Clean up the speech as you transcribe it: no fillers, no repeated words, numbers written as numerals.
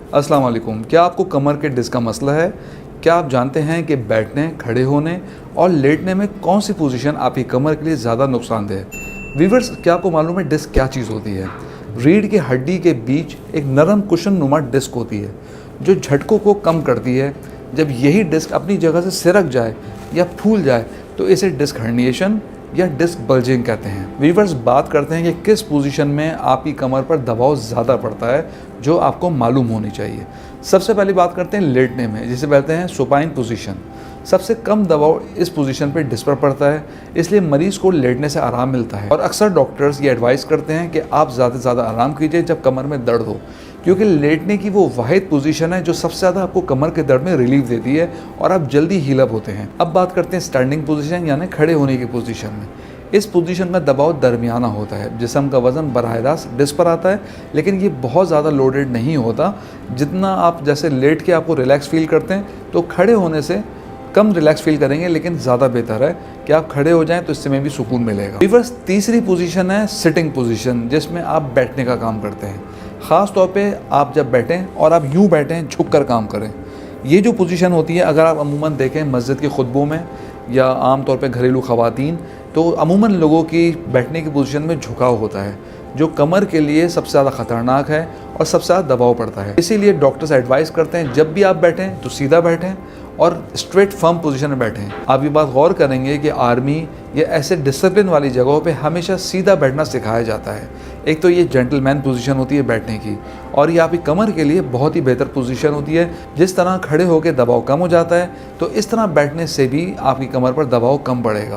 अस्सलाम वालेकुम। क्या आपको कमर के डिस्क का मसला है? क्या आप जानते हैं कि बैठने, खड़े होने और लेटने में कौन सी पोजीशन आपकी कमर के लिए ज़्यादा नुकसानदेह है? व्यूअर्स, क्या आपको मालूम है डिस्क क्या चीज़ होती है? रीढ़ की हड्डी के बीच एक नरम कुशन नुमा डिस्क होती है जो झटकों को कम करती है। जब यही डिस्क अपनी जगह से सिरक जाए या फूल जाए तो इसे डिस्क हर्निएशन या डिस्क बल्जिंग कहते हैं। वीवर्स, बात करते हैं कि किस पोजीशन में आपकी कमर पर दबाव ज़्यादा पड़ता है जो आपको मालूम होनी चाहिए। सबसे पहले बात करते हैं लेटने में, जिसे कहते हैं सुपाइन पोजीशन। सबसे कम दबाव इस पोजीशन पे डिस्क पर पड़ता है, इसलिए मरीज़ को लेटने से आराम मिलता है और अक्सर डॉक्टर्स ये एडवाइस करते हैं कि आप ज़्यादा से ज़्यादा आराम कीजिए जब कमर में दर्द हो, क्योंकि लेटने की वो वाहिद पोजीशन है जो सबसे ज़्यादा आपको कमर के दर्द में रिलीफ देती है और आप जल्दी हील अप होते हैं। अब बात करते हैं स्टैंडिंग पोजीशन यानी खड़े होने की पोजीशन में। इस पोजीशन का दबाव दरमियाना होता है। जिस्म का वज़न बराह रास्त डिस्क पर आता है, लेकिन ये बहुत ज़्यादा लोडेड नहीं होता। जितना आप जैसे लेट के आपको रिलैक्स फील करते हैं तो खड़े होने से कम रिलैक्स फील करेंगे, लेकिन ज़्यादा बेहतर है कि आप खड़े हो जाएं तो इससे में भी सुकून मिलेगा। रिवर्स तीसरी पोजीशन है सिटिंग पोजीशन, जिसमें आप बैठने का काम करते हैं। ख़ास तौर पे आप जब बैठें और आप यूँ बैठें झुक कर काम करें। ये जो पोजीशन होती है, अगर आप अमूमन देखें मस्जिद के खुतबों में या आम तौर पे घरेलू ख़वातीन, तो अमूमन लोगों की बैठने की पोजीशन में झुकाव होता है जो कमर के लिए सबसे ज़्यादा ख़तरनाक है और सबसे ज़्यादा दबाव पड़ता है। इसीलिए डॉक्टर्स एडवाइस करते हैं जब भी आप बैठें तो सीधा बैठें और स्ट्रेट फर्म पोजीशन में बैठें। आप ये बात गौर करेंगे कि आर्मी या ऐसे डिसिप्लिन वाली जगहों पे हमेशा सीधा बैठना सिखाया जाता है। एक तो ये जेंटलमैन पोजीशन होती है बैठने की, और ये आपकी कमर के लिए बहुत ही बेहतर पोजीशन होती है। जिस तरह खड़े होकर दबाव कम हो जाता है, तो इस तरह बैठने से भी आपकी कमर पर दबाव कम पड़ेगा।